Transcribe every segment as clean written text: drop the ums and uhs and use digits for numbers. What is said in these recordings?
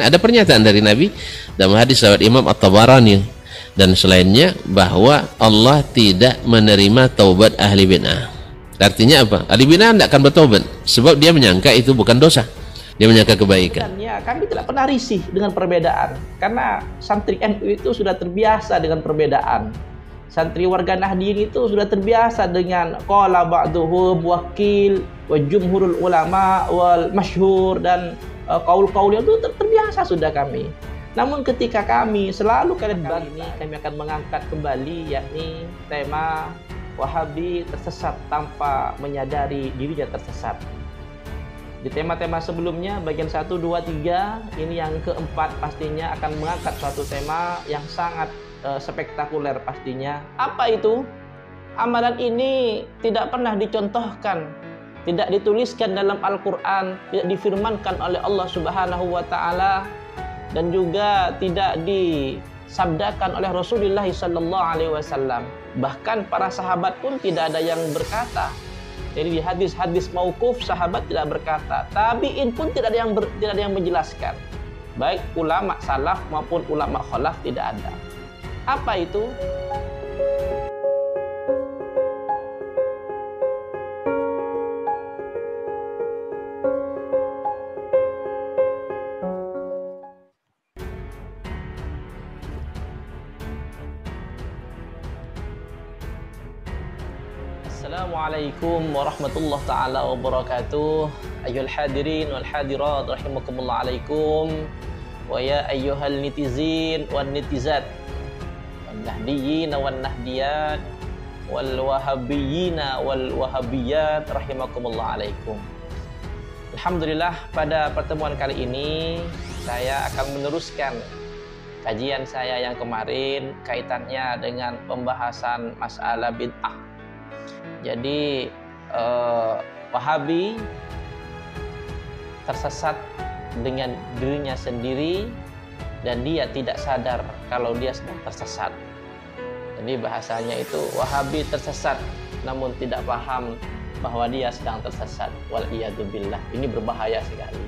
Nah, ada pernyataan dari Nabi dalam hadis riwayat Imam At-Tabarani dan selainnya bahwa Allah tidak menerima taubat ahli bid'ah. Artinya apa? Ahli bid'ah tidak akan bertobat sebab dia menyangka itu bukan dosa. Dia menyangka kebaikan. Dan ya, kami tidak pernah risih dengan perbedaan karena santri NU itu sudah terbiasa dengan perbedaan. Santri warga Nahdien itu sudah terbiasa dengan qala ba'duhum wakil wa jumhurul ulama wal masyhur dan kaul-kaul yang itu terbiasa sudah kami. Namun ketika kami selalu kali ini kami akan mengangkat kembali yakni tema Wahabi tersesat tanpa menyadari dirinya tersesat. Di tema-tema sebelumnya bagian 1, 2, 3 ini yang keempat pastinya akan mengangkat suatu tema yang sangat spektakuler pastinya. Apa itu? Amalan ini tidak pernah dicontohkan, tidak dituliskan dalam Al-Quran, tidak difirmankan oleh Allah Subhanahu wa Ta'ala, dan juga tidak disabdakan oleh Rasulullah Sallallahu Alaihi Wasallam. Bahkan para sahabat pun tidak ada yang berkata. Jadi di hadis-hadis mauquf sahabat tidak berkata, tabi'in pun tidak ada yang menjelaskan. Baik ulama salaf maupun ulama khalaf tidak ada. Apa itu? Assalamualaikum warahmatullahi ta'ala wabarakatuh. Ayyuhal hadirin wal hadirat rahimakumullah alaikum. Wa ya ayyuhal nitizin wan nitizat wan nahdiyyin wan nahdiyat wal wahabiyyin wal wahabiyat rahimakumullah alaikum. Alhamdulillah, pada pertemuan kali ini saya akan meneruskan kajian saya yang kemarin kaitannya dengan pembahasan masalah bid'ah. Jadi Wahabi tersesat dengan dirinya sendiri dan dia tidak sadar kalau dia sedang tersesat. Jadi bahasanya itu Wahabi tersesat namun tidak paham bahwa dia sedang tersesat. Wal'iyadzubillah. Ini berbahaya sekali.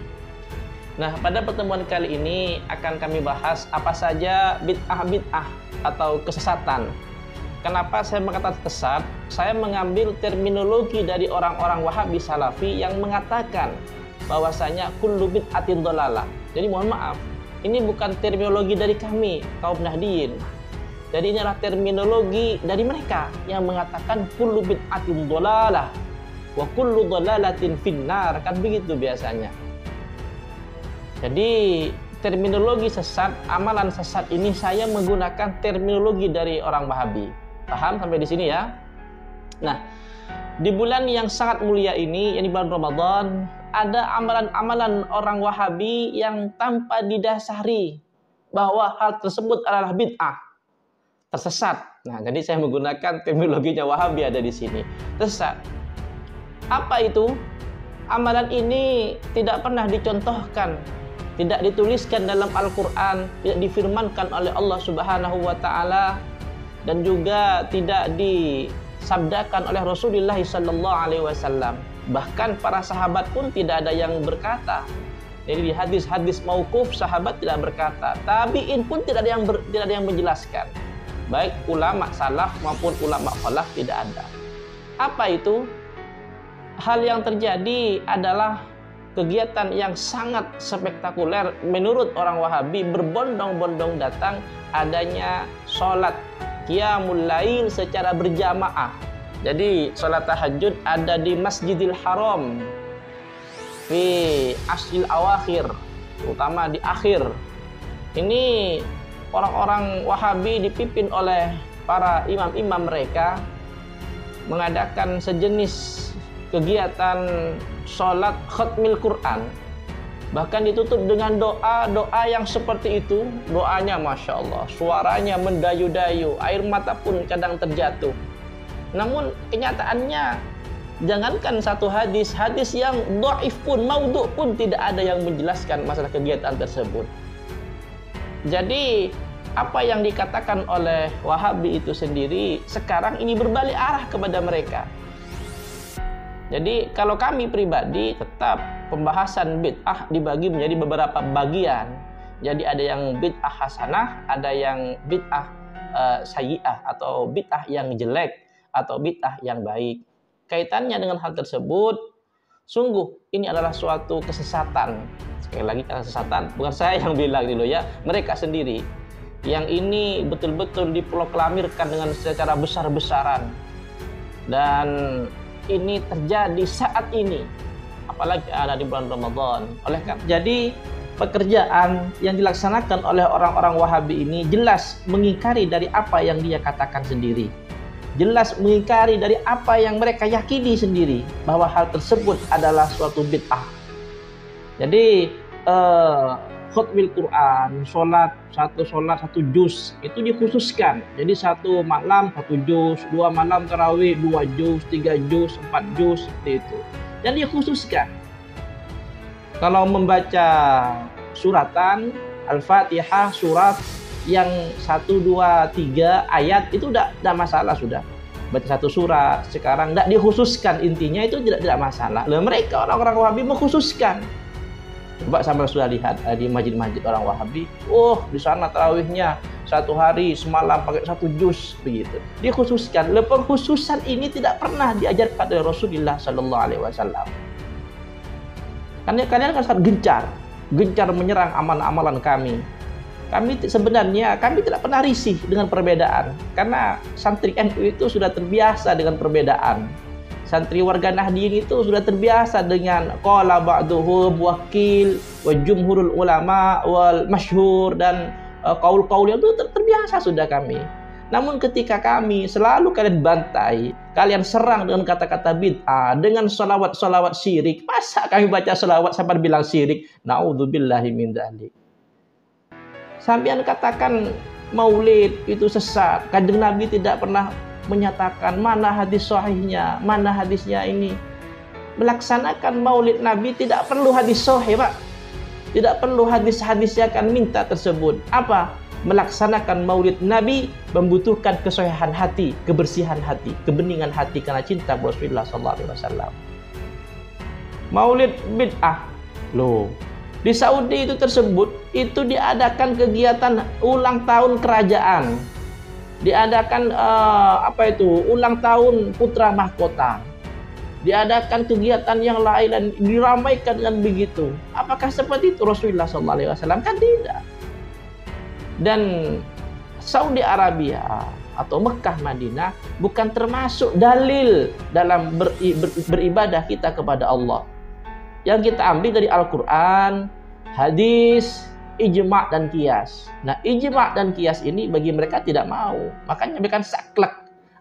Nah, pada pertemuan kali ini akan kami bahas apa saja bid'ah atau kesesatan. Kenapa saya mengatakan sesat? Saya mengambil terminologi dari orang-orang Wahabi Salafi yang mengatakan bahwasanya kullu bid'atin dhalalah. Jadi mohon maaf, ini bukan terminologi dari kami, kaum Nahdien. Jadi ini adalah terminologi dari mereka yang mengatakan kullu bid'atin dhalalah wa kullu dhalalatin finnar, kan begitu biasanya. Jadi terminologi sesat, amalan sesat ini saya menggunakan terminologi dari orang Wahabi. Paham sampai di sini ya? Nah, di bulan yang sangat mulia ini, yakni bulan Ramadan, ada amalan-amalan orang Wahabi yang tanpa didasari bahwa hal tersebut adalah bid'ah, tersesat. Nah, jadi saya menggunakan terminologinya Wahabi ada di sini. Tersesat. Apa itu? Amalan ini tidak pernah dicontohkan, tidak dituliskan dalam Al-Quran, tidak difirmankan oleh Allah Subhanahu wa Ta'ala, dan juga tidak disabdakan oleh Rasulullah Sallallahu Alaihi Wasallam. Bahkan para sahabat pun tidak ada yang berkata. Jadi di hadis-hadis mauquf sahabat tidak berkata, tabi'in pun tidak ada yang menjelaskan. Baik ulama salaf maupun ulama khalaf tidak ada. Apa itu? Hal yang terjadi adalah kegiatan yang sangat spektakuler menurut orang Wahabi, berbondong-bondong datang adanya sholat qiyamul lail secara berjamaah. Jadi sholat tahajud ada di Masjidil Haram fi asril awakhir, terutama di akhir. Ini orang-orang Wahabi dipimpin oleh para imam-imam mereka mengadakan sejenis kegiatan sholat khatmil Quran. Bahkan ditutup dengan doa yang seperti itu. Doanya Masya Allah, suaranya mendayu-dayu, air mata pun kadang terjatuh. Namun kenyataannya, jangankan satu hadis yang dhaif pun, maudhu pun tidak ada yang menjelaskan masalah kegiatan tersebut. Jadi apa yang dikatakan oleh Wahabi itu sendiri sekarang ini berbalik arah kepada mereka. Jadi kalau kami pribadi tetap pembahasan bid'ah dibagi menjadi beberapa bagian. Jadi ada yang bid'ah hasanah, ada yang bid'ah sayyi'ah atau bid'ah yang jelek atau bid'ah yang baik. Kaitannya dengan hal tersebut, sungguh ini adalah suatu kesesatan. Sekali lagi kesesatan, bukan saya yang bilang dulu ya, mereka sendiri. Yang ini betul-betul diproklamirkan dengan secara besar-besaran. Dan ini terjadi saat ini, apalagi ada di bulan Ramadan. Jadi pekerjaan yang dilaksanakan oleh orang-orang Wahabi ini jelas mengingkari dari apa yang dia katakan sendiri. Jelas mengingkari dari apa yang mereka yakini sendiri, bahwa hal tersebut adalah suatu bid'ah. Jadi khutbah Quran, satu juz itu dikhususkan. Jadi satu malam satu juz, 2 malam tarawih 2 juz, 3 juz, 4 juz, seperti itu. Dan dikhususkan. Kalau membaca suratan, Al-Fatihah, surat yang 1, 2, 3 ayat itu tidak masalah sudah. Baca satu surat, sekarang tidak dikhususkan, intinya itu tidak masalah. Lalu mereka orang-orang Wahabi mengkhususkan. Coba sampai sudah lihat di masjid-masjid orang Wahabi, di sana tarawihnya 1 hari semalam pakai 1 juz begitu. Dikhususkan. Pengkhususan ini tidak pernah diajarkan oleh Rasulullah Sallallahu Alaihi Wasallam. Karena kalian kan sangat gencar menyerang amalan-amalan kami. Kami tidak pernah risih dengan perbedaan, karena santri NU itu sudah terbiasa dengan perbedaan. Santri warga Nahdien itu sudah terbiasa dengan qala ba'duhum wakil wa jumhurul ulama wal masyhur, dan qaul-qaul itu terbiasa sudah kami. Namun ketika kami selalu kalian bantai, kalian serang dengan kata-kata bid'ah, dengan salawat syirik. Masa kami baca salawat sampai bilang syirik? Na'udzubillahi min dzalik. Sampean katakan maulid itu sesat. Kanjeng Nabi tidak pernah menyatakan mana hadis sahihnya, mana hadisnya ini. Melaksanakan maulid Nabi tidak perlu hadis sahih, Pak. Tidak perlu hadis-hadis yang akan minta tersebut. Apa? Melaksanakan maulid Nabi membutuhkan kesohihan hati, kebersihan hati, kebeningan hati karena cinta Rasulullah SAW. Maulid bid'ah. Loh, di Saudi itu tersebut itu diadakan kegiatan ulang tahun kerajaan. Diadakan ulang tahun putra mahkota. Diadakan kegiatan yang lain dan diramaikan dengan begitu. Apakah seperti itu Rasulullah SAW? Kan tidak. Dan Saudi Arabia atau Mekah Madinah bukan termasuk dalil dalam beribadah kita kepada Allah. Yang kita ambil dari Al-Quran, hadis, ijma' dan qiyas. Nah, ijma' dan qiyas ini bagi mereka tidak mau. Makanya mereka saklek.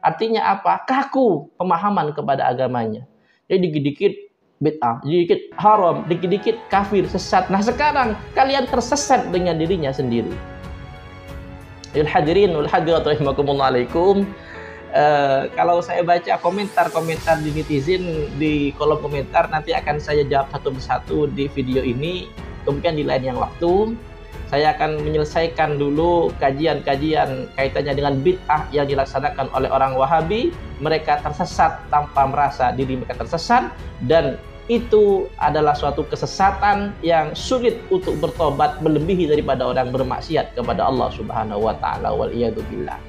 Artinya apa? Kaku pemahaman kepada agamanya. Jadi dikit-dikit bid'ah, dikit haram, dikit-dikit kafir, sesat. Nah, sekarang kalian tersesat dengan dirinya sendiri. Hadirin wal hadirat rahimakumullah alaikum. Kalau saya baca komentar-komentar di netizen di kolom komentar, nanti akan saya jawab satu persatu di video ini. Kemudian di lain yang waktu saya akan menyelesaikan dulu kajian-kajian kaitannya dengan bid'ah yang dilaksanakan oleh orang Wahabi. Mereka tersesat tanpa merasa diri mereka tersesat, dan itu adalah suatu kesesatan yang sulit untuk bertobat, melebihi daripada orang bermaksiat kepada Allah Subhanahu wa taala, wal iyadu billah.